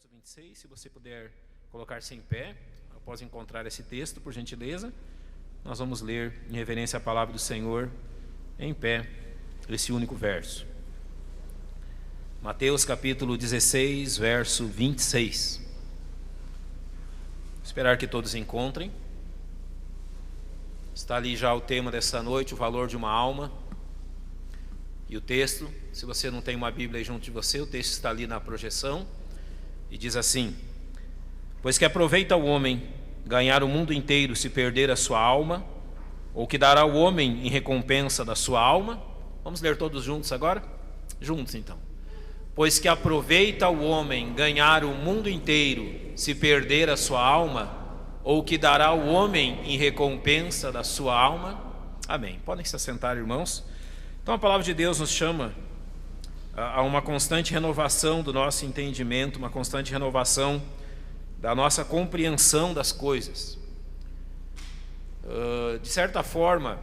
verso 26, se você puder colocar-se em pé, após encontrar esse texto, por gentileza, nós vamos ler em reverência à palavra do Senhor, em pé, esse único verso. Mateus capítulo 16, verso 26. Esperar que todos encontrem. Está ali já o tema dessa noite, o valor de uma alma. E o texto, se você não tem uma Bíblia aí junto de você, o texto está ali na projeção. E diz assim: pois que aproveita o homem ganhar o mundo inteiro se perder a sua alma, ou que dará o homem em recompensa da sua alma? Vamos ler todos juntos agora? Juntos então. Pois que aproveita o homem ganhar o mundo inteiro se perder a sua alma, ou que dará o homem em recompensa da sua alma? Amém. Podem se assentar, irmãos. Então a palavra de Deus nos chama a uma constante renovação do nosso entendimento, uma constante renovação da nossa compreensão das coisas. De certa forma,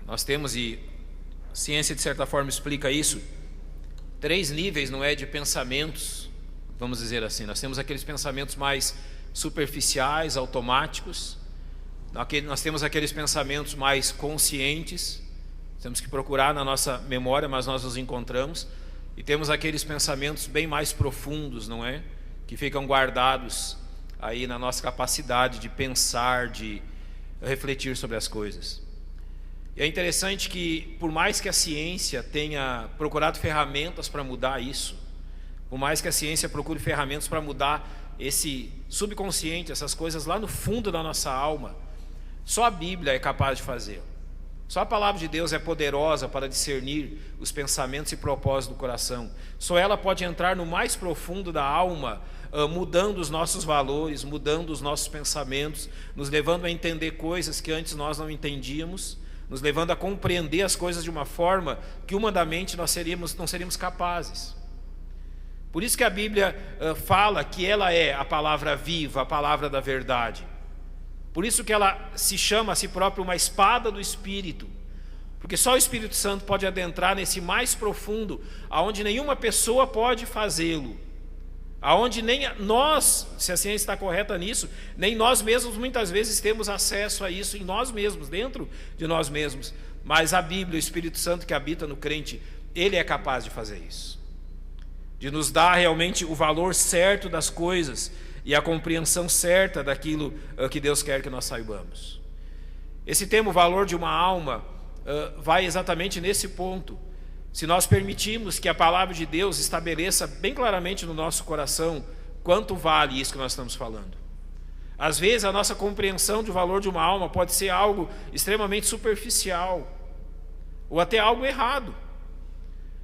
nós temos, e a ciência de certa forma explica isso, 3 níveis, não é, de pensamentos, vamos dizer assim. Nós temos aqueles pensamentos mais superficiais, automáticos. Nós temos aqueles pensamentos mais conscientes. Temos que procurar na nossa memória, mas nós os encontramos. E temos aqueles pensamentos bem mais profundos, não é? Que ficam guardados aí na nossa capacidade de pensar, de refletir sobre as coisas. E é interessante que, por mais que a ciência tenha procurado ferramentas para mudar isso, por mais que a ciência procure ferramentas para mudar esse subconsciente, essas coisas lá no fundo da nossa alma, só a Bíblia é capaz de fazê-lo. Só a palavra de Deus é poderosa para discernir os pensamentos e propósitos do coração. Só ela pode entrar no mais profundo da alma, mudando os nossos valores, mudando os nossos pensamentos, nos levando a entender coisas que antes nós não entendíamos, nos levando a compreender as coisas de uma forma que humanamente nós não seríamos capazes. Por isso que a Bíblia fala que ela é a palavra viva, a palavra da verdade. Por isso que ela se chama a si própria uma espada do Espírito, porque só o Espírito Santo pode adentrar nesse mais profundo, aonde nenhuma pessoa pode fazê-lo, aonde nem nós, se a ciência está correta nisso, nem nós mesmos muitas vezes temos acesso a isso em nós mesmos, dentro de nós mesmos. Mas a Bíblia, o Espírito Santo que habita no crente, ele é capaz de fazer isso, de nos dar realmente o valor certo das coisas e a compreensão certa daquilo que Deus quer que nós saibamos. Esse tema, o valor de uma alma, vai exatamente nesse ponto. Se nós permitirmos que a palavra de Deus estabeleça bem claramente no nosso coração quanto vale isso que nós estamos falando. Às vezes a nossa compreensão do valor de uma alma pode ser algo extremamente superficial, ou até algo errado.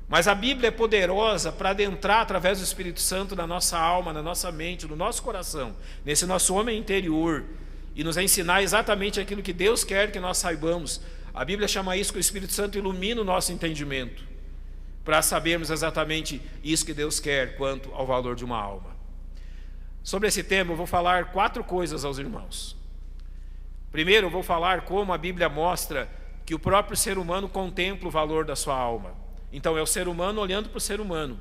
Mas a Bíblia é poderosa para adentrar através do Espírito Santo na nossa alma, na nossa mente, no nosso coração, nesse nosso homem interior, e nos ensinar exatamente aquilo que Deus quer que nós saibamos. A Bíblia chama isso que o Espírito Santo ilumina o nosso entendimento, para sabermos exatamente isso que Deus quer quanto ao valor de uma alma. Sobre esse tema eu vou falar 4 coisas aos irmãos. Primeiro eu vou falar como a Bíblia mostra que o próprio ser humano contempla o valor da sua alma. Então é o ser humano olhando para o ser humano.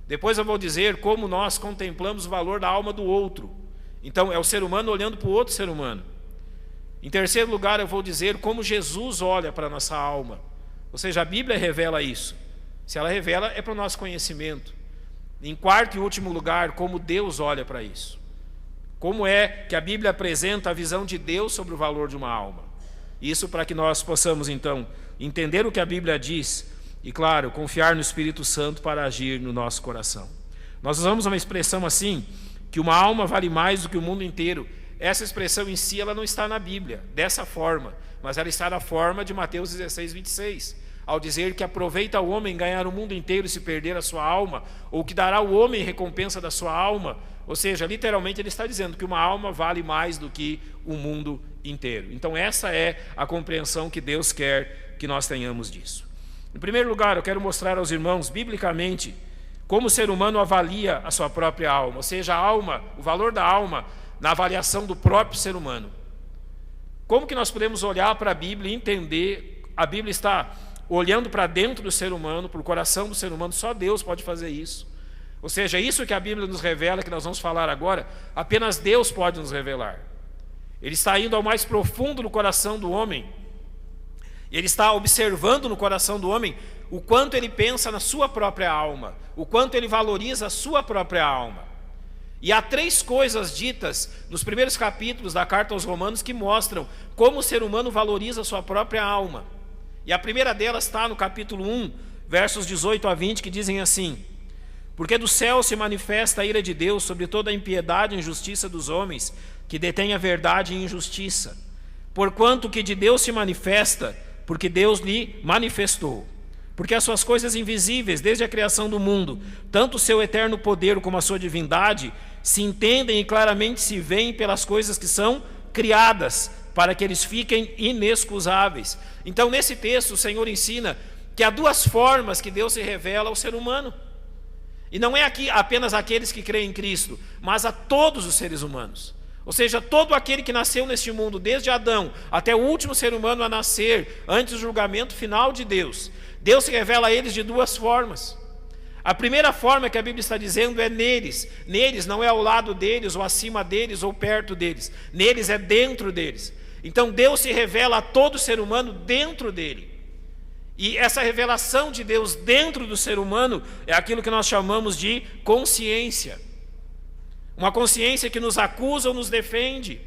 Depois eu vou dizer como nós contemplamos o valor da alma do outro. Então é o ser humano olhando para o outro ser humano. Em terceiro lugar eu vou dizer como Jesus olha para a nossa alma. Ou seja, a Bíblia revela isso. Se ela revela, é para o nosso conhecimento. Em quarto e último lugar, como Deus olha para isso. Como é que a Bíblia apresenta a visão de Deus sobre o valor de uma alma. Isso para que nós possamos então entender o que a Bíblia diz e, claro, confiar no Espírito Santo para agir no nosso coração. Nós usamos uma expressão assim, que uma alma vale mais do que o mundo inteiro. Essa expressão em si, ela não está na Bíblia, dessa forma, mas ela está na forma de Mateus 16, 26, ao dizer que aproveita o homem ganhar o mundo inteiro e se perder a sua alma, ou que dará o homem recompensa da sua alma. Ou seja, literalmente ele está dizendo que uma alma vale mais do que o mundo inteiro. Então essa é a compreensão que Deus quer que nós tenhamos disso. Em primeiro lugar, eu quero mostrar aos irmãos, biblicamente, como o ser humano avalia a sua própria alma, ou seja, a alma, o valor da alma na avaliação do próprio ser humano. Como que nós podemos olhar para a Bíblia e entender, a Bíblia está olhando para dentro do ser humano, para o coração do ser humano, só Deus pode fazer isso. Ou seja, isso que a Bíblia nos revela, que nós vamos falar agora, apenas Deus pode nos revelar. Ele está indo ao mais profundo no coração do homem. Ele está observando no coração do homem o quanto ele pensa na sua própria alma, o quanto ele valoriza a sua própria alma. E há 3 coisas ditas nos primeiros capítulos da carta aos Romanos que mostram como o ser humano valoriza a sua própria alma. E a primeira delas está no capítulo 1, versos 18 a 20, que dizem assim: porque do céu se manifesta a ira de Deus sobre toda a impiedade e injustiça dos homens, que detêm a verdade e injustiça. Porquanto que de Deus se manifesta, porque Deus lhe manifestou. Porque as suas coisas invisíveis, desde a criação do mundo, tanto o seu eterno poder como a sua divindade, se entendem e claramente se veem pelas coisas que são criadas, para que eles fiquem inexcusáveis. Então, nesse texto, o Senhor ensina que há 2 formas que Deus se revela ao ser humano. E não é aqui apenas aqueles que creem em Cristo, mas a todos os seres humanos. Ou seja, todo aquele que nasceu neste mundo, desde Adão até o último ser humano a nascer, antes do julgamento final de Deus, Deus se revela a eles de 2 formas. A primeira forma que a Bíblia está dizendo é neles. Neles não é ao lado deles, ou acima deles, ou perto deles. Neles é dentro deles. Então Deus se revela a todo ser humano dentro dele. E essa revelação de Deus dentro do ser humano é aquilo que nós chamamos de consciência. Uma consciência que nos acusa ou nos defende.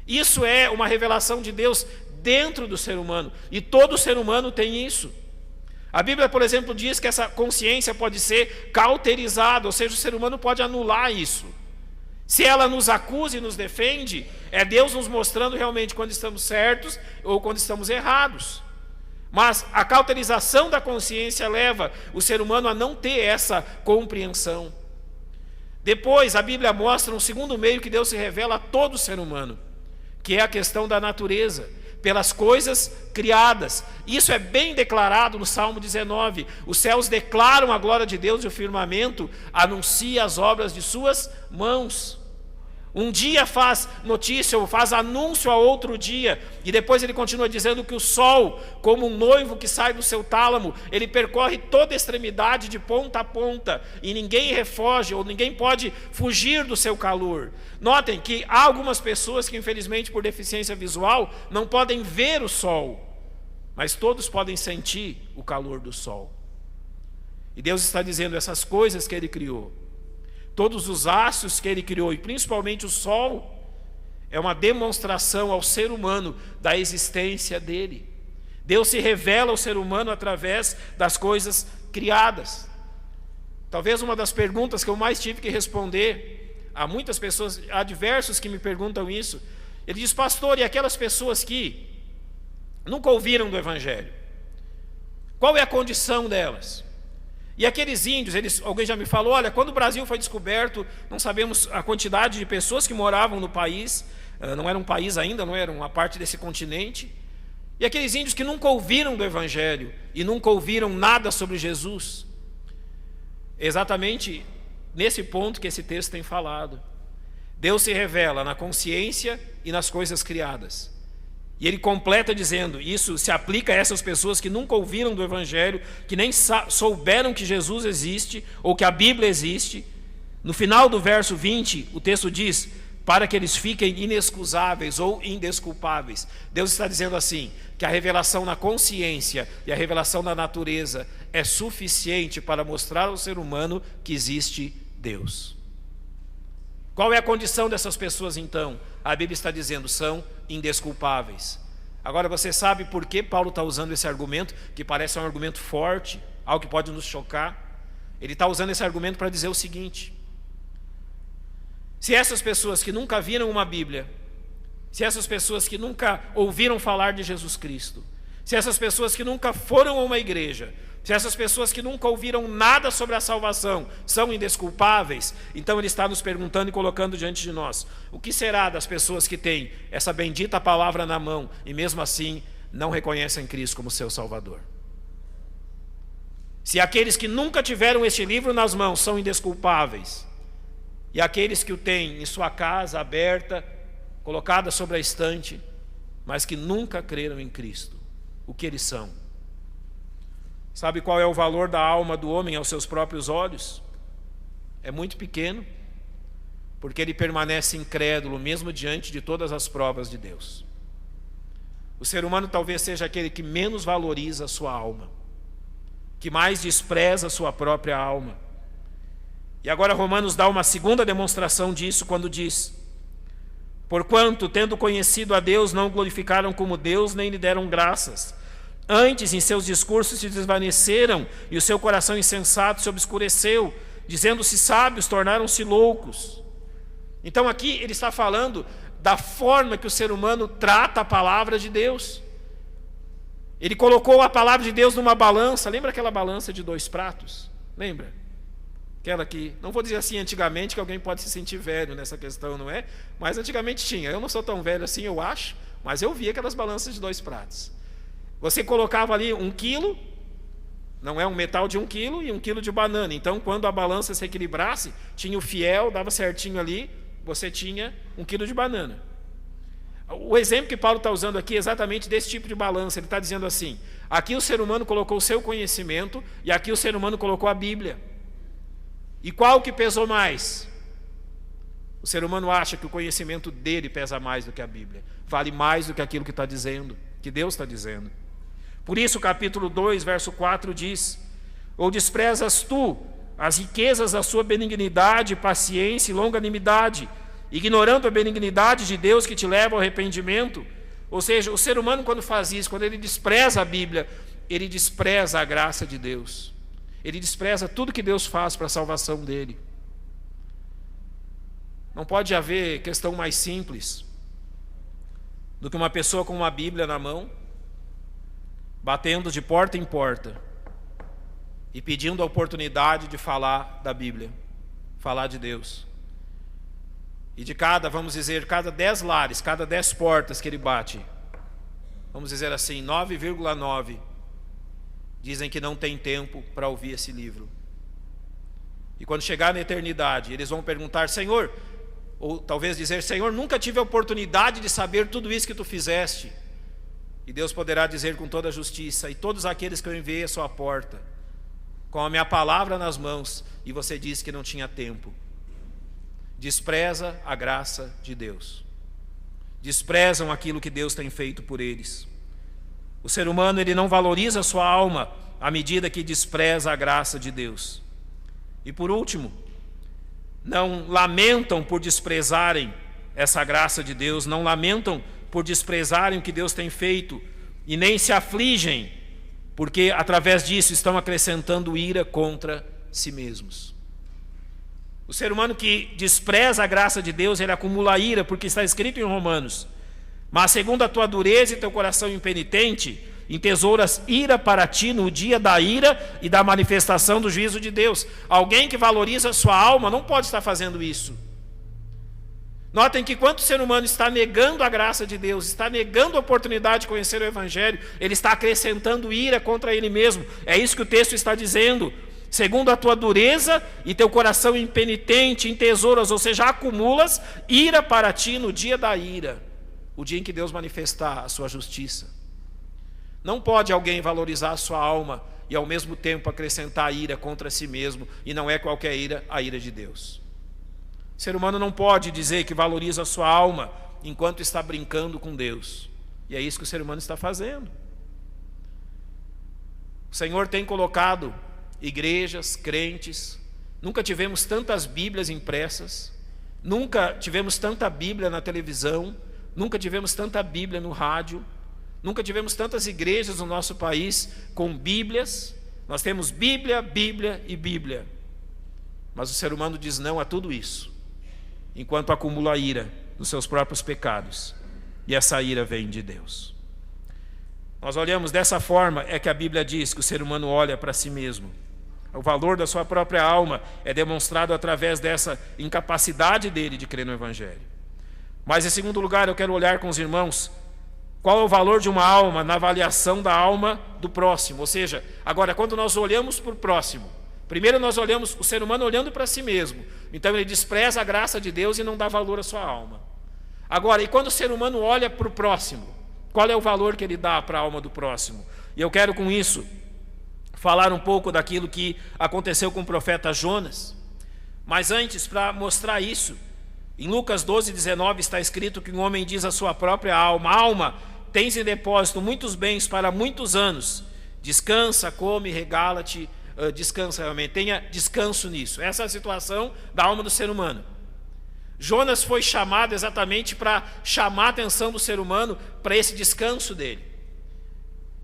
Isso é uma revelação de Deus dentro do ser humano. E todo ser humano tem isso. A Bíblia, por exemplo, diz que essa consciência pode ser cauterizada, ou seja, o ser humano pode anular isso. Se ela nos acusa e nos defende, é Deus nos mostrando realmente quando estamos certos ou quando estamos errados. Mas a cauterização da consciência leva o ser humano a não ter essa compreensão. Depois, a Bíblia mostra um segundo meio que Deus se revela a todo ser humano, que é a questão da natureza, pelas coisas criadas. Isso é bem declarado no Salmo 19. Os céus declaram a glória de Deus e o firmamento anuncia as obras de suas mãos. Um dia faz notícia ou faz anúncio a outro dia, e depois ele continua dizendo que o sol, como um noivo que sai do seu tálamo, ele percorre toda a extremidade de ponta a ponta, e ninguém refoge ou ninguém pode fugir do seu calor. Notem que há algumas pessoas que, infelizmente, por deficiência visual, não podem ver o sol, mas todos podem sentir o calor do sol. E Deus está dizendo essas coisas que Ele criou, todos os astros que Ele criou, e principalmente o sol, é uma demonstração ao ser humano da existência dele. Deus se revela ao ser humano através das coisas criadas. Talvez uma das perguntas que eu mais tive que responder a muitas pessoas, há diversos que me perguntam isso. Ele diz: pastor, e aquelas pessoas que nunca ouviram do Evangelho? Qual é a condição delas? E aqueles índios, alguém já me falou, olha, quando o Brasil foi descoberto, não sabemos a quantidade de pessoas que moravam no país, não era um país ainda, não era uma parte desse continente. E aqueles índios que nunca ouviram do Evangelho e nunca ouviram nada sobre Jesus. Exatamente nesse ponto que esse texto tem falado. Deus se revela na consciência e nas coisas criadas. E ele completa dizendo, isso se aplica a essas pessoas que nunca ouviram do Evangelho, que nem souberam que Jesus existe, ou que a Bíblia existe. No final do verso 20, o texto diz, para que eles fiquem inexcusáveis ou indesculpáveis. Deus está dizendo assim, que a revelação na consciência e a revelação na natureza é suficiente para mostrar ao ser humano que existe Deus. Qual é a condição dessas pessoas então? A Bíblia está dizendo, são indesculpáveis. Agora você sabe por que Paulo está usando esse argumento, que parece um argumento forte, algo que pode nos chocar? Ele está usando esse argumento para dizer o seguinte: se essas pessoas que nunca viram uma Bíblia, se essas pessoas que nunca ouviram falar de Jesus Cristo, se essas pessoas que nunca foram a uma igreja, se essas pessoas que nunca ouviram nada sobre a salvação são indesculpáveis, então ele está nos perguntando e colocando diante de nós, o que será das pessoas que têm essa bendita palavra na mão e mesmo assim não reconhecem Cristo como seu Salvador? Se aqueles que nunca tiveram este livro nas mãos são indesculpáveis, e aqueles que o têm em sua casa aberta, colocada sobre a estante, mas que nunca creram em Cristo, o que eles são? Sabe qual é o valor da alma do homem aos seus próprios olhos? é muito pequeno, porque ele permanece incrédulo mesmo diante de todas as provas de Deus. O ser humano talvez seja aquele que menos valoriza a sua alma, que mais despreza a sua própria alma. E agora Romanos dá uma segunda demonstração disso quando diz: porquanto, tendo conhecido a Deus, não o glorificaram como Deus, nem lhe deram graças. Antes, em seus discursos se desvaneceram, e o seu coração insensato se obscureceu, dizendo-se sábios, tornaram-se loucos. Então aqui ele está falando da forma que o ser humano trata a palavra de Deus. Ele colocou a palavra de Deus numa balança. Lembra aquela balança de 2 pratos? Lembra? Aquela que, não vou dizer assim antigamente, que alguém pode se sentir velho nessa questão, não é? Mas antigamente tinha. Eu não sou tão velho assim, eu acho, mas eu vi aquelas balanças de 2 pratos. Você colocava ali 1 quilo, não é um metal de 1 quilo, e 1 quilo de banana. Então, quando a balança se equilibrasse, tinha o fiel, dava certinho ali, você tinha 1 quilo de banana. O exemplo que Paulo está usando aqui é exatamente desse tipo de balança. Ele está dizendo assim: aqui o ser humano colocou o seu conhecimento, e aqui o ser humano colocou a Bíblia. E qual que pesou mais? O ser humano acha que o conhecimento dele pesa mais do que a Bíblia, vale mais do que aquilo que está dizendo, que Deus está dizendo. Por isso o capítulo 2, verso 4 diz: ou desprezas tu as riquezas da sua benignidade, paciência e longanimidade, ignorando a benignidade de Deus que te leva ao arrependimento? Ou seja, o ser humano, quando faz isso, quando ele despreza a Bíblia, ele despreza a graça de Deus. Ele despreza tudo que Deus faz para a salvação dele. Não pode haver questão mais simples do que uma pessoa com uma Bíblia na mão, batendo de porta em porta e pedindo a oportunidade de falar da Bíblia, falar de Deus. E de cada, vamos dizer, cada 10 lares, cada 10 portas que ele bate, vamos dizer assim, 9,9 dizem que não tem tempo para ouvir esse livro. E quando chegar na eternidade, eles vão perguntar: Senhor, ou talvez dizer: Senhor, nunca tive a oportunidade de saber tudo isso que tu fizeste. E Deus poderá dizer com toda a justiça: e todos aqueles que eu enviei à sua porta, com a minha palavra nas mãos, e você disse que não tinha tempo. Despreza a graça de Deus, desprezam aquilo que Deus tem feito por eles. O ser humano, ele não valoriza a sua alma à medida que despreza a graça de Deus. E por último, não lamentam por desprezarem essa graça de Deus, não lamentam por desprezarem o que Deus tem feito, e nem se afligem, porque através disso estão acrescentando ira contra si mesmos. O ser humano que despreza a graça de Deus, ele acumula ira, porque está escrito em Romanos: mas segundo a tua dureza e teu coração impenitente, entesouras ira para ti no dia da ira e da manifestação do juízo de Deus. Alguém que valoriza a sua alma não pode estar fazendo isso. Notem que quando o ser humano está negando a graça de Deus, está negando a oportunidade de conhecer o Evangelho, ele está acrescentando ira contra ele mesmo. É isso que o texto está dizendo. Segundo a tua dureza e teu coração impenitente, entesouras, ou seja, acumulas ira para ti no dia da ira, o dia em que Deus manifestar a sua justiça. Não pode alguém valorizar a sua alma e ao mesmo tempo acrescentar ira contra si mesmo, e não é qualquer ira, a ira de Deus. O ser humano não pode dizer que valoriza a sua alma enquanto está brincando com Deus. E é isso que o ser humano está fazendo. O Senhor tem colocado igrejas, crentes. Nunca tivemos tantas Bíblias impressas, nunca tivemos tanta Bíblia na televisão, nunca tivemos tanta Bíblia no rádio, nunca tivemos tantas igrejas no nosso país com Bíblias. Nós temos Bíblia, Bíblia e Bíblia. Mas o ser humano diz não a tudo isso, enquanto acumula ira nos seus próprios pecados, e essa ira vem de Deus. Nós olhamos dessa forma, é que a Bíblia diz que o ser humano olha para si mesmo. O valor da sua própria alma é demonstrado através dessa incapacidade dele de crer no Evangelho. Mas em segundo lugar, eu quero olhar com os irmãos qual é o valor de uma alma na avaliação da alma do próximo. Ou seja, agora, quando nós olhamos para o próximo, primeiro nós olhamos o ser humano olhando para si mesmo. Então ele despreza a graça de Deus e não dá valor à sua alma. Agora, e quando o ser humano olha para o próximo, qual é o valor que ele dá para a alma do próximo? E eu quero com isso falar um pouco daquilo que aconteceu com o profeta Jonas. Mas antes, para mostrar isso, em Lucas 12:19 está escrito que um homem diz à sua própria alma: alma, tens em depósito muitos bens para muitos anos, descansa, come, regala-te, descansa realmente, tenha descanso nisso. Essa é a situação da alma do ser humano. Jonas foi chamado exatamente para chamar a atenção do ser humano para esse descanso dele.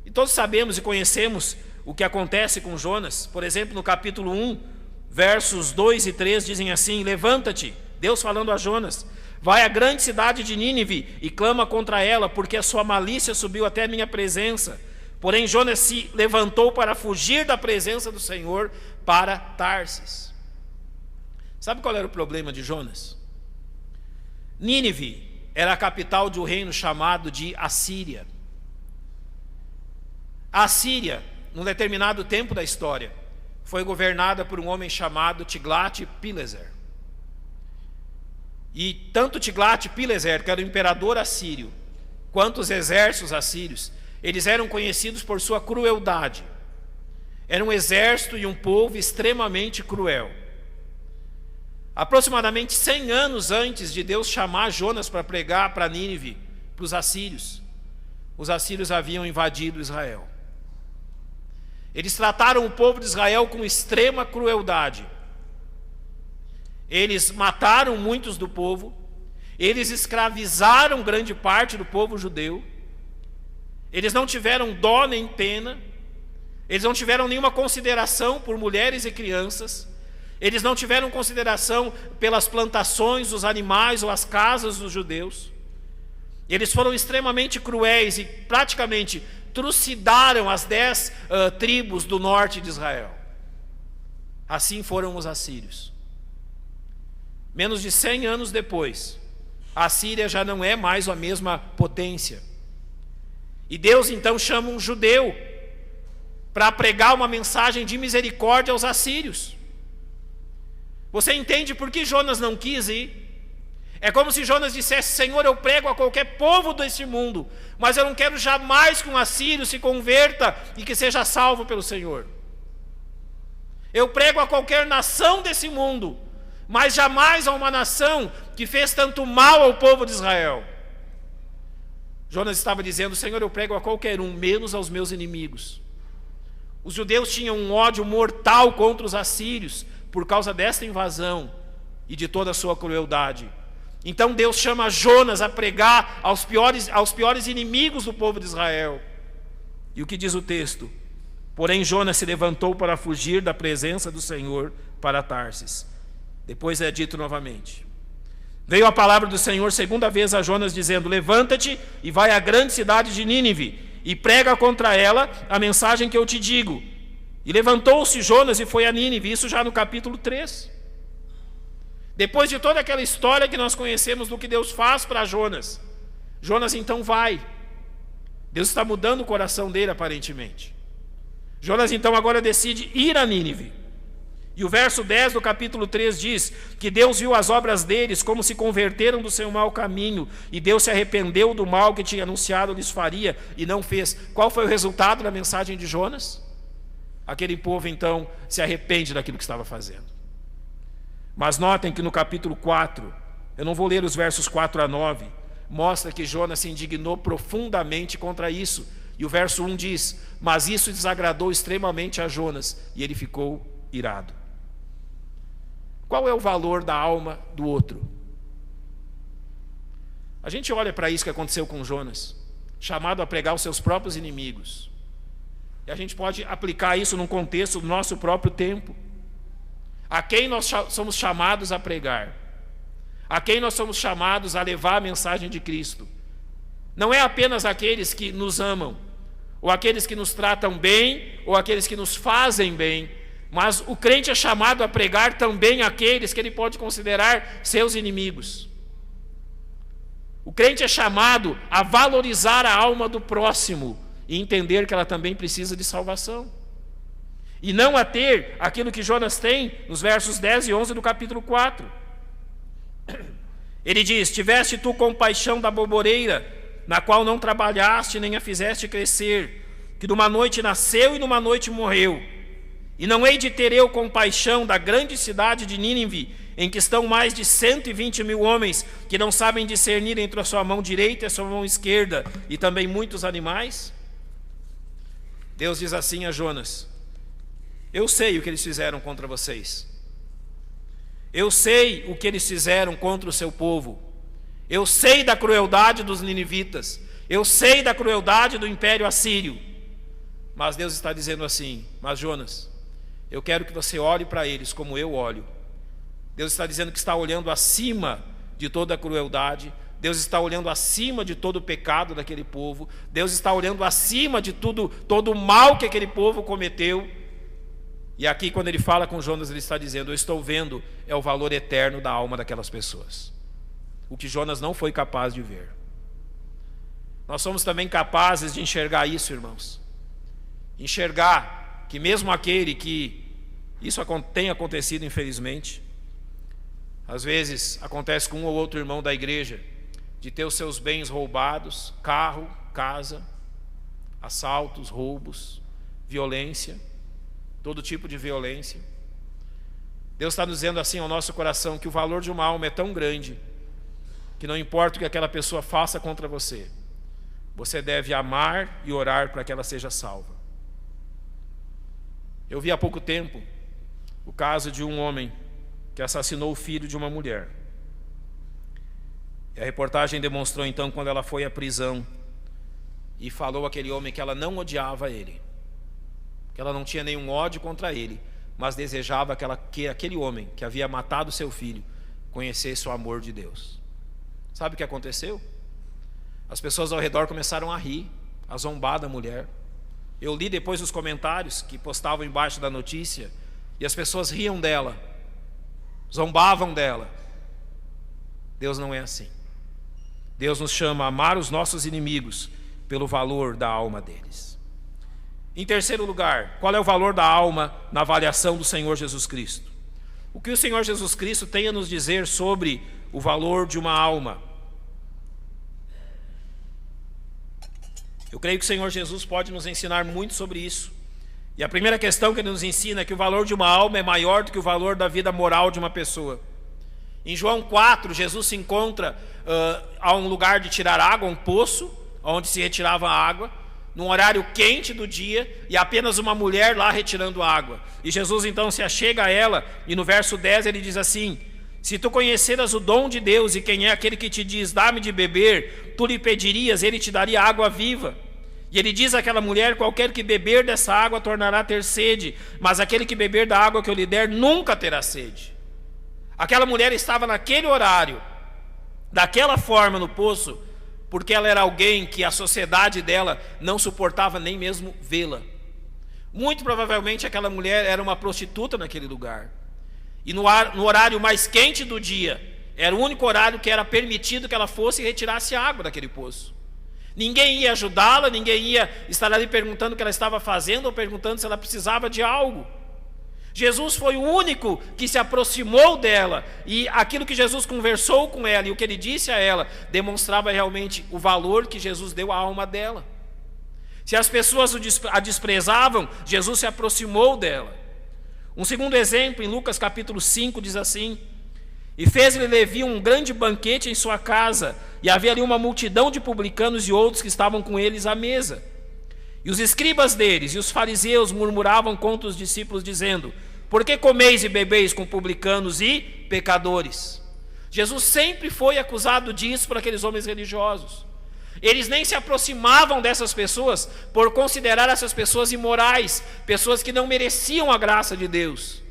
E todos sabemos e conhecemos o que acontece com Jonas. Por exemplo, no capítulo 1, versos 2 e 3 dizem assim: levanta-te, Deus falando a Jonas, vai à grande cidade de Nínive e clama contra ela, porque a sua malícia subiu até a minha presença. Porém Jonas se levantou para fugir da presença do Senhor para Tarsis. Sabe qual era o problema de Jonas? Nínive era a capital de um reino chamado de Assíria. A Assíria, num determinado tempo da história, foi governada por um homem chamado Tiglat-Pileser. E tanto Tiglat-Pileser, que era o imperador assírio, quanto os exércitos assírios, eles eram conhecidos por sua crueldade. Era um exército e um povo extremamente cruel. Aproximadamente 100 anos antes de Deus chamar Jonas para pregar para Nínive, para os assírios haviam invadido Israel. Eles trataram o povo de Israel com extrema crueldade. Eles mataram muitos do povo, eles escravizaram grande parte do povo judeu, eles não tiveram dó nem pena, eles não tiveram nenhuma consideração por mulheres e crianças, eles não tiveram consideração pelas plantações, os animais ou as casas dos judeus. Eles foram extremamente cruéis e praticamente trucidaram as 10 tribos do norte de Israel. Assim foram os assírios. Menos de 100 anos depois, a Síria já não é mais a mesma potência. E Deus então chama um judeu para pregar uma mensagem de misericórdia aos assírios. Você entende por que Jonas não quis ir? É como se Jonas dissesse: Senhor, eu prego a qualquer povo deste mundo, mas eu não quero jamais que um assírio se converta e que seja salvo pelo Senhor. Eu prego a qualquer nação desse mundo, mas jamais a uma nação que fez tanto mal ao povo de Israel. Jonas estava dizendo: Senhor, eu prego a qualquer um, menos aos meus inimigos. Os judeus tinham um ódio mortal contra os assírios por causa desta invasão e de toda a sua crueldade. Então Deus chama Jonas a pregar aos piores inimigos do povo de Israel. E o que diz o texto? Porém Jonas se levantou para fugir da presença do Senhor para Tarsis. Depois é dito novamente: veio a palavra do Senhor segunda vez a Jonas, dizendo: levanta-te e vai à grande cidade de Nínive e prega contra ela a mensagem que eu te digo. E levantou-se Jonas e foi a Nínive. Isso já no capítulo 3. Depois de toda aquela história que nós conhecemos do que Deus faz para Jonas, Jonas então vai. Deus está mudando o coração dele aparentemente. Jonas então agora decide ir a Nínive. E o verso 10 do capítulo 3 diz que Deus viu as obras deles, como se converteram do seu mau caminho, e Deus se arrependeu do mal que tinha anunciado lhes faria e não fez. Qual foi o resultado da mensagem de Jonas? Aquele povo então se arrepende daquilo que estava fazendo. Mas notem que no capítulo 4, eu não vou ler os versos 4 a 9, mostra que Jonas se indignou profundamente contra isso. E o verso 1 diz: mas isso desagradou extremamente a Jonas, e ele ficou irado. Qual é o valor da alma do outro? A gente olha para isso que aconteceu com Jonas, chamado a pregar os seus próprios inimigos. E a gente pode aplicar isso num contexto do nosso próprio tempo. A quem nós somos chamados a pregar? A quem nós somos chamados a levar a mensagem de Cristo? Não é apenas aqueles que nos amam, ou aqueles que nos tratam bem, ou aqueles que nos fazem bem, mas o crente é chamado a pregar também aqueles que ele pode considerar seus inimigos. O crente é chamado a valorizar a alma do próximo e entender que ela também precisa de salvação. E não a ter aquilo que Jonas tem nos versos 10 e 11 do capítulo 4. Ele diz: tiveste tu compaixão da boboreira, na qual não trabalhaste nem a fizeste crescer, que numa noite nasceu e numa noite morreu. E não hei de ter eu compaixão da grande cidade de Nínive, em que estão mais de 120 mil homens, que não sabem discernir entre a sua mão direita e a sua mão esquerda, e também muitos animais? Deus diz assim a Jonas: eu sei o que eles fizeram contra vocês. Eu sei o que eles fizeram contra o seu povo. Eu sei da crueldade dos ninivitas. Eu sei da crueldade do império assírio. Mas Deus está dizendo assim: mas Jonas, eu quero que você olhe para eles como eu olho. Deus está dizendo que está olhando acima de toda a crueldade. Deus está olhando acima de todo o pecado daquele povo. Deus está olhando acima de todo o mal que aquele povo cometeu. E aqui, quando ele fala com Jonas, ele está dizendo: eu estou vendo o valor eterno da alma daquelas pessoas. O que Jonas não foi capaz de ver. Nós somos também capazes de enxergar isso, irmãos. Enxergar que mesmo aquele que isso tem acontecido, infelizmente, às vezes acontece com um ou outro irmão da igreja, de ter os seus bens roubados, carro, casa, assaltos, roubos, violência, todo tipo de violência. Deus está nos dizendo assim ao nosso coração que o valor de uma alma é tão grande que não importa o que aquela pessoa faça contra você, você deve amar e orar para que ela seja salva. Eu vi há pouco tempo o caso de um homem que assassinou o filho de uma mulher. E a reportagem demonstrou então quando ela foi à prisão e falou àquele homem que ela não odiava ele, que ela não tinha nenhum ódio contra ele, mas desejava que aquele homem que havia matado seu filho conhecesse o amor de Deus. Sabe o que aconteceu? As pessoas ao redor começaram a rir, a zombar da mulher. Eu li depois os comentários que postavam embaixo da notícia, e as pessoas riam dela, zombavam dela. Deus não é assim. Deus nos chama a amar os nossos inimigos pelo valor da alma deles. Em terceiro lugar, qual é o valor da alma na avaliação do Senhor Jesus Cristo? O que o Senhor Jesus Cristo tem a nos dizer sobre o valor de uma alma? Eu creio que o Senhor Jesus pode nos ensinar muito sobre isso. E a primeira questão que ele nos ensina é que o valor de uma alma é maior do que o valor da vida moral de uma pessoa. Em João 4, Jesus se encontra a um lugar de tirar água, um poço, onde se retirava a água, num horário quente do dia, e apenas uma mulher lá retirando água. E Jesus então se achega a ela, e no verso 10 ele diz assim: se tu conheceras o dom de Deus, e quem é aquele que te diz, dá-me de beber, tu lhe pedirias, ele te daria água viva. E ele diz àquela mulher: qualquer que beber dessa água tornará a ter sede, mas aquele que beber da água que eu lhe der nunca terá sede. Aquela mulher estava naquele horário, daquela forma no poço, porque ela era alguém que a sociedade dela não suportava nem mesmo vê-la. Muito provavelmente aquela mulher era uma prostituta naquele lugar. E no horário mais quente do dia, era o único horário que era permitido que ela fosse e retirasse água daquele poço. Ninguém ia ajudá-la, ninguém ia estar ali perguntando o que ela estava fazendo ou perguntando se ela precisava de algo. Jesus foi o único que se aproximou dela, e aquilo que Jesus conversou com ela e o que ele disse a ela demonstrava realmente o valor que Jesus deu à alma dela. Se as pessoas a desprezavam, Jesus se aproximou dela. Um segundo exemplo, em Lucas capítulo 5, diz assim: e fez-lhe Levi um grande banquete em sua casa, e havia ali uma multidão de publicanos e outros que estavam com eles à mesa. E os escribas deles e os fariseus murmuravam contra os discípulos, dizendo: por que comeis e bebeis com publicanos e pecadores? Jesus sempre foi acusado disso por aqueles homens religiosos. Eles nem se aproximavam dessas pessoas por considerar essas pessoas imorais, pessoas que não mereciam a graça de Deus.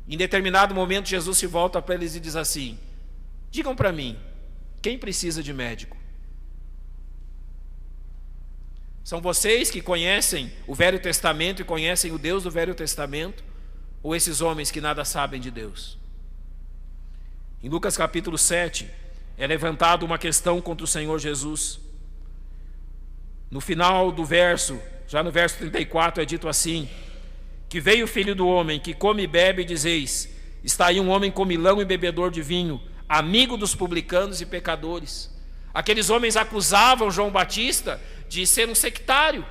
Em determinado momento Jesus se volta para eles e diz assim: digam para mim, quem precisa de médico? São vocês que conhecem o Velho Testamento e conhecem o Deus do Velho Testamento, ou esses homens que nada sabem de Deus? Em Lucas capítulo 7 é levantada uma questão contra o Senhor Jesus. No final do verso, já no verso 34, é dito assim: que veio o Filho do Homem, que come e bebe, e dizeis: está aí um homem comilão e bebedor de vinho, amigo dos publicanos e pecadores. Aqueles homens acusavam João Batista de ser um sectário,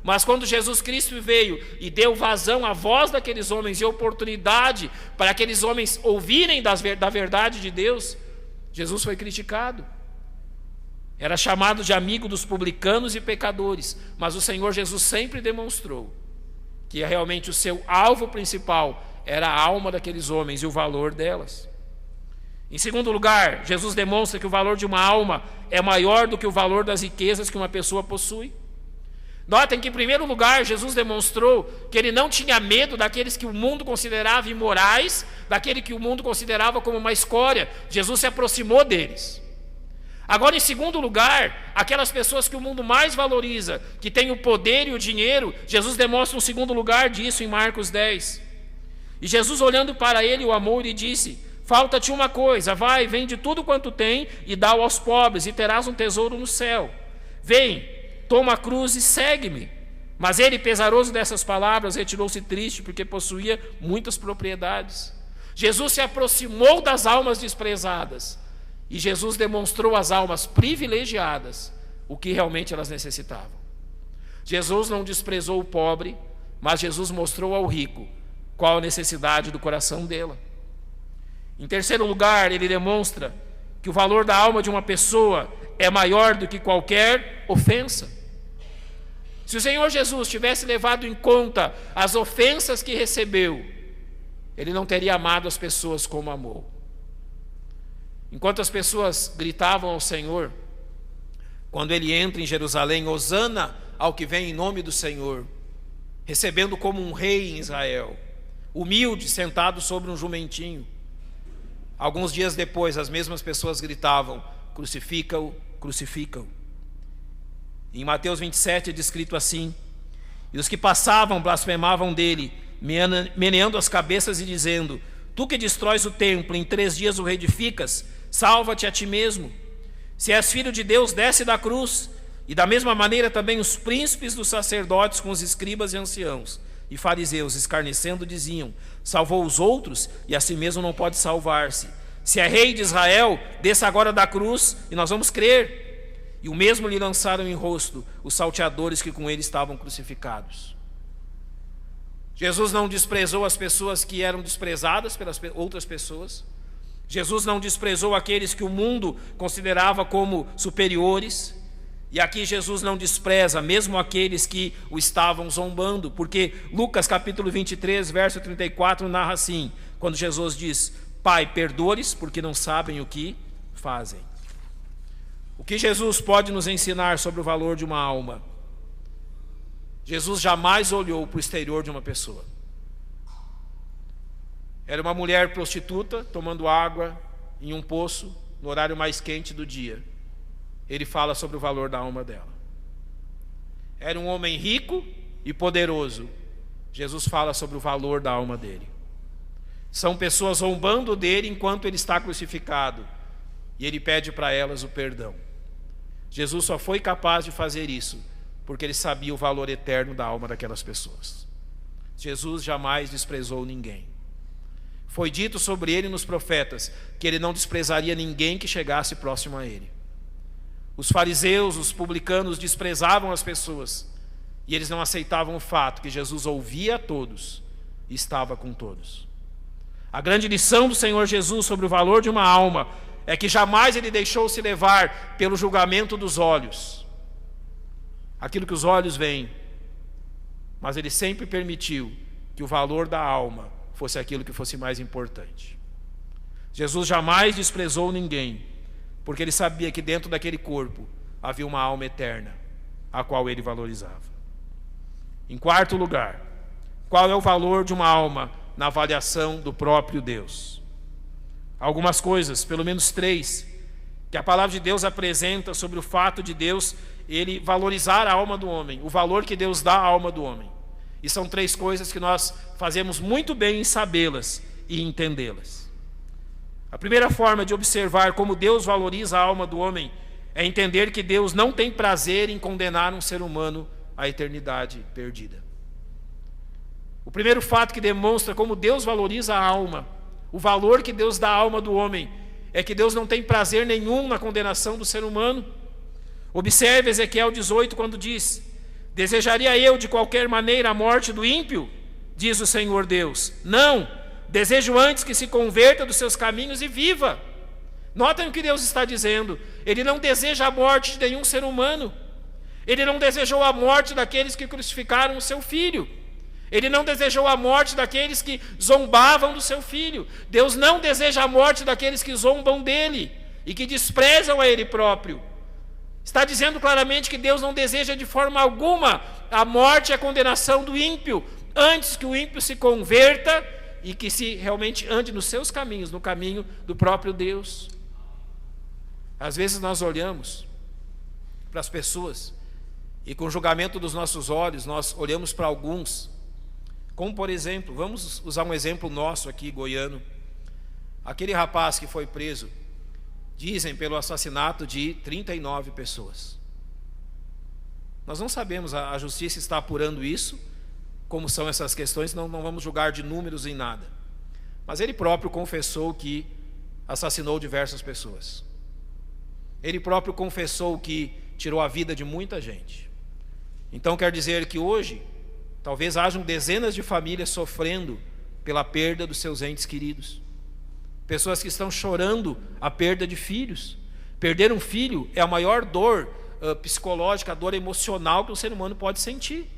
Mas quando Jesus Cristo veio e deu vazão à voz daqueles homens e oportunidade para aqueles homens ouvirem da verdade de Deus, Jesus foi criticado. Era chamado de amigo dos publicanos e pecadores, mas o Senhor Jesus sempre demonstrou que realmente o seu alvo principal era a alma daqueles homens e o valor delas. Em segundo lugar, Jesus demonstra que o valor de uma alma é maior do que o valor das riquezas que uma pessoa possui. Notem que, em primeiro lugar, Jesus demonstrou que ele não tinha medo daqueles que o mundo considerava imorais, daquele que o mundo considerava como uma escória. Jesus se aproximou deles. Agora, em segundo lugar, aquelas pessoas que o mundo mais valoriza, que têm o poder e o dinheiro, Jesus demonstra um segundo lugar disso em Marcos 10. E Jesus, olhando para ele, o amou e lhe disse: falta-te uma coisa, vai, vende tudo quanto tem e dá-o aos pobres, e terás um tesouro no céu. Vem, toma a cruz e segue-me. Mas ele, pesaroso dessas palavras, retirou-se triste, porque possuía muitas propriedades. Jesus se aproximou das almas desprezadas, e Jesus demonstrou às almas privilegiadas o que realmente elas necessitavam. Jesus não desprezou o pobre, mas Jesus mostrou ao rico qual a necessidade do coração dela. Em terceiro lugar, ele demonstra que o valor da alma de uma pessoa é maior do que qualquer ofensa. Se o Senhor Jesus tivesse levado em conta as ofensas que recebeu, ele não teria amado as pessoas como amou. Enquanto as pessoas gritavam ao Senhor, quando ele entra em Jerusalém, hosana ao que vem em nome do Senhor, recebendo como um rei em Israel, humilde, sentado sobre um jumentinho. Alguns dias depois, as mesmas pessoas gritavam: crucifica-o, crucifica-o. Em Mateus 27 é descrito assim: e os que passavam blasfemavam dele, meneando as cabeças e dizendo: tu que destróis o templo, em 3 dias o reedificas, salva-te a ti mesmo. Se és filho de Deus, desce da cruz. E da mesma maneira também os príncipes dos sacerdotes com os escribas e anciãos e fariseus, escarnecendo, diziam: salvou os outros e a si mesmo não pode salvar-se. Se é rei de Israel, desça agora da cruz e nós vamos crer. E o mesmo lhe lançaram em rosto os salteadores que com ele estavam crucificados. Jesus não desprezou as pessoas que eram desprezadas pelas outras pessoas. Jesus não desprezou aqueles que o mundo considerava como superiores. E aqui Jesus não despreza mesmo aqueles que o estavam zombando, porque Lucas capítulo 23, verso 34 narra assim, quando Jesus diz: Pai, perdoa-lhes porque não sabem o que fazem. O que Jesus pode nos ensinar sobre o valor de uma alma? Jesus jamais olhou para o exterior de uma pessoa. Era uma mulher prostituta tomando água em um poço no horário mais quente do dia. Ele fala sobre o valor da alma dela. Era um homem rico e poderoso. Jesus fala sobre o valor da alma dele. São pessoas zombando dele enquanto ele está crucificado, e ele pede para elas o perdão. Jesus só foi capaz de fazer isso porque ele sabia o valor eterno da alma daquelas pessoas. Jesus jamais desprezou ninguém. Foi dito sobre ele nos profetas que ele não desprezaria ninguém que chegasse próximo a ele. Os fariseus, os publicanos desprezavam as pessoas, e eles não aceitavam o fato que Jesus ouvia a todos e estava com todos. A grande lição do Senhor Jesus sobre o valor de uma alma é que jamais ele deixou-se levar pelo julgamento dos olhos, aquilo que os olhos veem, mas ele sempre permitiu que o valor da alma fosse aquilo que fosse mais importante. Jesus jamais desprezou ninguém, porque ele sabia que dentro daquele corpo havia uma alma eterna, a qual ele valorizava. Em quarto lugar, qual é o valor de uma alma na avaliação do próprio Deus? Algumas coisas, pelo menos 3, que a palavra de Deus apresenta sobre o fato de Deus, ele valorizar a alma do homem, o valor que Deus dá à alma do homem. E são 3 coisas que nós fazemos muito bem em sabê-las e entendê-las. A primeira forma de observar como Deus valoriza a alma do homem é entender que Deus não tem prazer em condenar um ser humano à eternidade perdida. O primeiro fato que demonstra como Deus valoriza a alma, o valor que Deus dá à alma do homem, é que Deus não tem prazer nenhum na condenação do ser humano. Observe Ezequiel 18 quando diz: Desejaria eu de qualquer maneira a morte do ímpio? Diz o Senhor Deus. Não, desejo antes que se converta dos seus caminhos e viva. Notem o que Deus está dizendo. Ele não deseja a morte de nenhum ser humano. Ele não desejou a morte daqueles que crucificaram o seu filho. Ele não desejou a morte daqueles que zombavam do seu filho. Deus não deseja a morte daqueles que zombam dele e que desprezam a ele próprio. Está dizendo claramente que Deus não deseja de forma alguma a morte e a condenação do ímpio, antes que o ímpio se converta e que se realmente ande nos seus caminhos, no caminho do próprio Deus. Às vezes nós olhamos para as pessoas e com o julgamento dos nossos olhos nós olhamos para alguns, como por exemplo, vamos usar um exemplo nosso aqui, goiano, aquele rapaz que foi preso, dizem pelo assassinato de 39 pessoas. Nós não sabemos, a justiça está apurando isso, como são essas questões, não vamos julgar de números em nada. Mas ele próprio confessou que assassinou diversas pessoas. Ele próprio confessou que tirou a vida de muita gente. Então quer dizer que hoje, talvez hajam dezenas de famílias sofrendo pela perda dos seus entes queridos. Pessoas que estão chorando a perda de filhos. Perder um filho é a maior dor psicológica, a dor emocional que um ser humano pode sentir.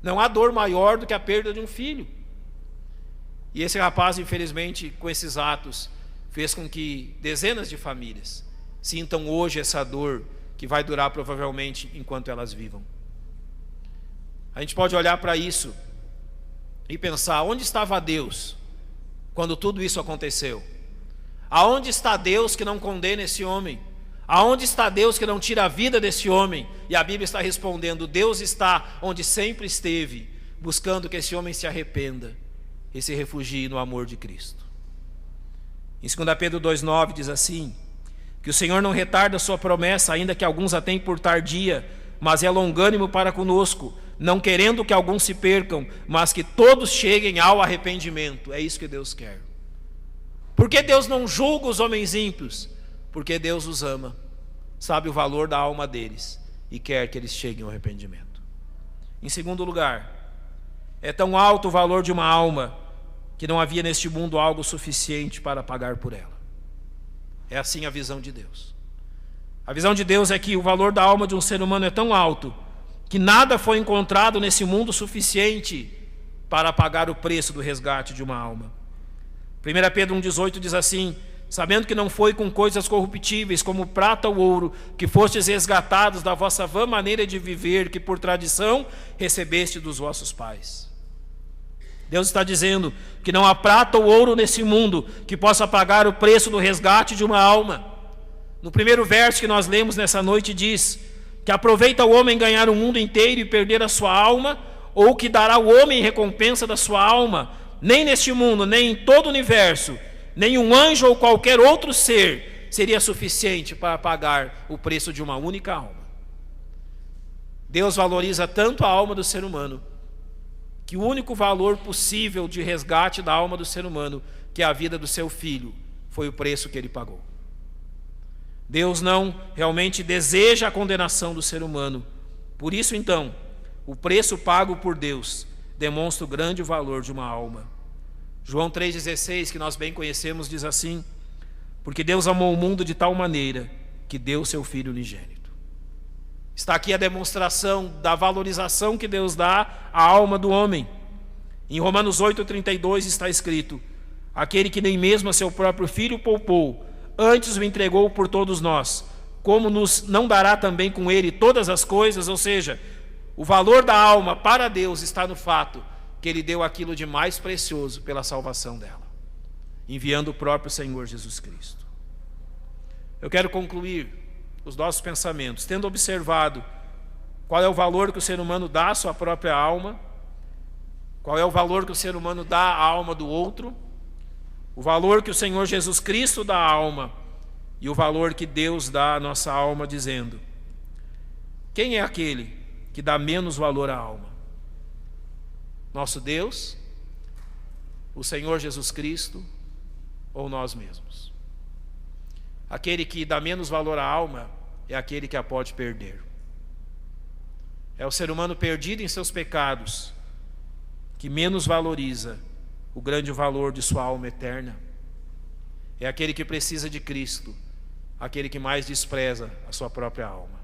Não há dor maior do que a perda de um filho. E esse rapaz, infelizmente, com esses atos, fez com que dezenas de famílias sintam hoje essa dor que vai durar provavelmente enquanto elas vivam. A gente pode olhar para isso e pensar, onde estava Deus quando tudo isso aconteceu? Aonde está Deus que não condena esse homem? Aonde está Deus que não tira a vida desse homem? E a Bíblia está respondendo, Deus está onde sempre esteve, buscando que esse homem se arrependa e se refugie no amor de Cristo. Em 2 Pedro 2,9 diz assim, que o Senhor não retarda a sua promessa, ainda que alguns a tenham por tardia, mas é longânimo para conosco, não querendo que alguns se percam, mas que todos cheguem ao arrependimento. É isso que Deus quer. Por que Deus não julga os homens ímpios? Porque Deus os ama, sabe o valor da alma deles e quer que eles cheguem ao arrependimento. Em segundo lugar, é tão alto o valor de uma alma que não havia neste mundo algo suficiente para pagar por ela. É assim a visão de Deus. A visão de Deus é que o valor da alma de um ser humano é tão alto que nada foi encontrado nesse mundo suficiente para pagar o preço do resgate de uma alma. 1 Pedro 1,18 diz assim, sabendo que não foi com coisas corruptíveis como prata ou ouro que fostes resgatados da vossa vã maneira de viver que por tradição recebeste dos vossos pais. Deus está dizendo que não há prata ou ouro nesse mundo que possa pagar o preço do resgate de uma alma. No primeiro verso que nós lemos nessa noite diz que aproveita o homem ganhar o mundo inteiro e perder a sua alma, ou que dará o homem em recompensa da sua alma. Nem neste mundo, nem em todo o universo, nem um anjo ou qualquer outro ser seria suficiente para pagar o preço de uma única alma. Deus valoriza tanto a alma do ser humano, que o único valor possível de resgate da alma do ser humano, que é a vida do seu filho, foi o preço que ele pagou. Deus não realmente deseja a condenação do ser humano. Por isso, então, o preço pago por Deus demonstra o grande valor de uma alma. João 3,16, que nós bem conhecemos, diz assim, porque Deus amou o mundo de tal maneira que deu seu Filho unigênito. Está aqui a demonstração da valorização que Deus dá à alma do homem. Em Romanos 8,32 está escrito, aquele que nem mesmo a seu próprio Filho poupou, antes o entregou por todos nós, como nos não dará também com ele todas as coisas? Ou seja, o valor da alma para Deus está no fato que ele deu aquilo de mais precioso pela salvação dela, enviando o próprio Senhor Jesus Cristo. Eu quero concluir os nossos pensamentos, tendo observado qual é o valor que o ser humano dá à sua própria alma, qual é o valor que o ser humano dá à alma do outro, o valor que o Senhor Jesus Cristo dá à alma e o valor que Deus dá à nossa alma, dizendo, quem é aquele que dá menos valor à alma? Nosso Deus, o Senhor Jesus Cristo ou nós mesmos? Aquele que dá menos valor à alma é aquele que a pode perder. É o ser humano perdido em seus pecados que menos valoriza o grande valor de sua alma eterna. É aquele que precisa de Cristo, aquele que mais despreza a sua própria alma.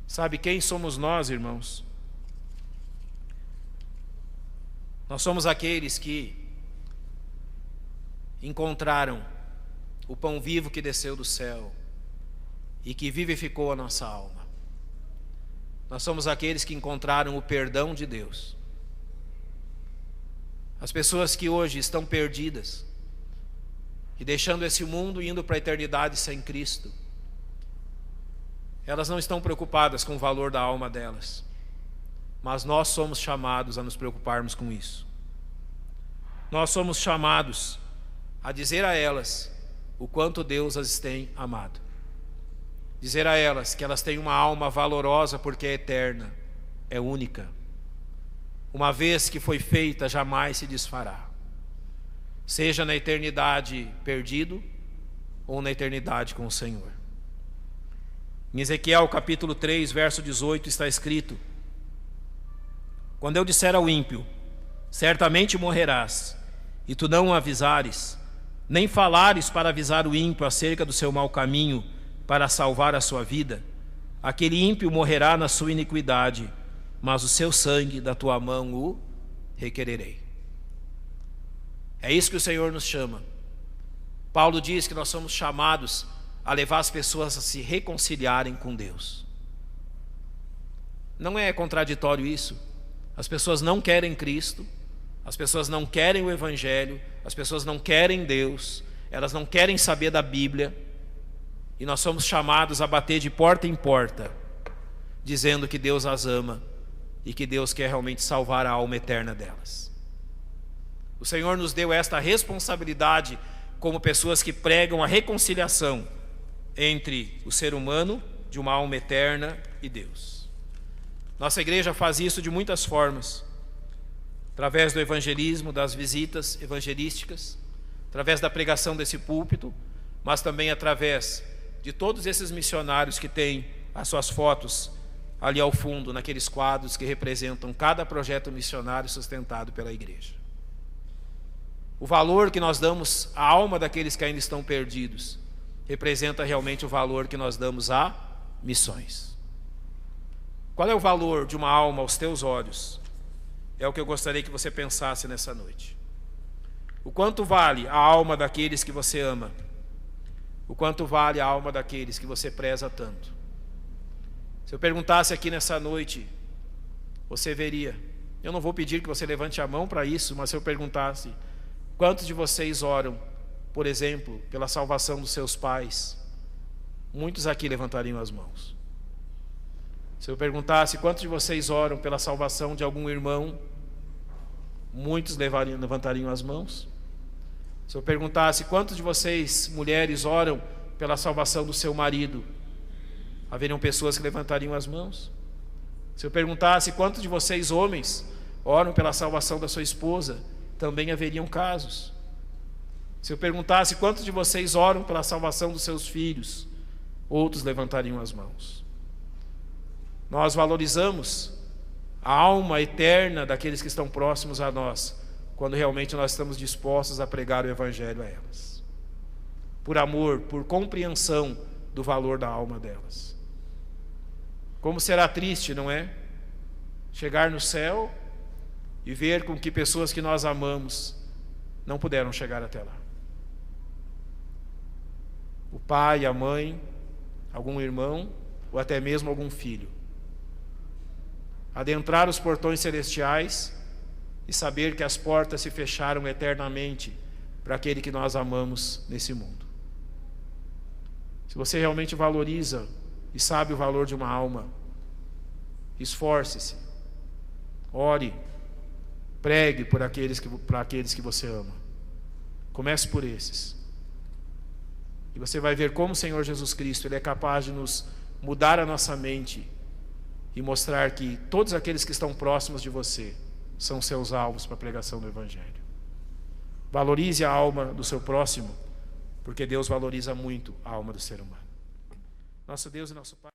Sabe quem somos nós, irmãos? Nós somos aqueles que encontraram o pão vivo que desceu do céu e que vivificou a nossa alma. Nós somos aqueles que encontraram o perdão de Deus. As pessoas que hoje estão perdidas e deixando esse mundo e indo para a eternidade sem Cristo, elas não estão preocupadas com o valor da alma delas, mas nós somos chamados a nos preocuparmos com isso. Nós somos chamados a dizer a elas o quanto Deus as tem amado. Dizer a elas que elas têm uma alma valorosa porque é eterna, é única. Uma vez que foi feita, jamais se desfará. Seja na eternidade perdido ou na eternidade com o Senhor. Em Ezequiel capítulo 3, verso 18 está escrito: quando eu disser ao ímpio, certamente morrerás, e tu não o avisares, nem falares para avisar o ímpio acerca do seu mau caminho, para salvar a sua vida, aquele ímpio morrerá na sua iniquidade, mas o seu sangue da tua mão o requererei. É isso que o Senhor nos chama. Paulo diz que nós somos chamados a levar as pessoas a se reconciliarem com Deus. Não é contraditório isso? As pessoas não querem Cristo, as pessoas não querem o Evangelho, as pessoas não querem Deus, elas não querem saber da Bíblia, e nós somos chamados a bater de porta em porta, dizendo que Deus as ama e que Deus quer realmente salvar a alma eterna delas. O Senhor nos deu esta responsabilidade como pessoas que pregam a reconciliação entre o ser humano de uma alma eterna e Deus. Nossa igreja faz isso de muitas formas, através do evangelismo, das visitas evangelísticas, através da pregação desse púlpito, mas também através de todos esses missionários que têm as suas fotos ali ao fundo, naqueles quadros que representam cada projeto missionário sustentado pela igreja. O valor que nós damos à alma daqueles que ainda estão perdidos representa realmente o valor que nós damos a missões. Qual é o valor de uma alma aos teus olhos? É o que eu gostaria que você pensasse nessa noite. O quanto vale a alma daqueles que você ama? O quanto vale a alma daqueles que você preza tanto? Se eu perguntasse aqui nessa noite, você veria. Eu não vou pedir que você levante a mão para isso, mas se eu perguntasse, quantos de vocês oram, por exemplo, pela salvação dos seus pais? Muitos aqui levantariam as mãos. Se eu perguntasse, quantos de vocês oram pela salvação de algum irmão? Muitos levantariam as mãos. Se eu perguntasse, quantos de vocês, mulheres, oram pela salvação do seu marido? Haveriam pessoas que levantariam as mãos. Se eu perguntasse, quantos de vocês, homens, oram pela salvação da sua esposa? Também haveriam casos. Se eu perguntasse, quantos de vocês oram pela salvação dos seus filhos? Outros levantariam as mãos. Nós valorizamos a alma eterna daqueles que estão próximos a nós, quando realmente nós estamos dispostos a pregar o Evangelho a elas, por amor, por compreensão do valor da alma delas. Como será triste, não é? Chegar no céu e ver com que pessoas que nós amamos não puderam chegar até lá. O pai, a mãe, algum irmão ou até mesmo algum filho. Adentrar os portões celestiais e saber que as portas se fecharam eternamente para aquele que nós amamos nesse mundo. Se você realmente valoriza e sabe o valor de uma alma, esforce-se, ore, pregue para aqueles que você ama. Comece por esses. E você vai ver como o Senhor Jesus Cristo Ele é capaz de nos mudar a nossa mente e mostrar que todos aqueles que estão próximos de você são seus alvos para a pregação do Evangelho. Valorize a alma do seu próximo, porque Deus valoriza muito a alma do ser humano. Nosso Deus e nosso Pai.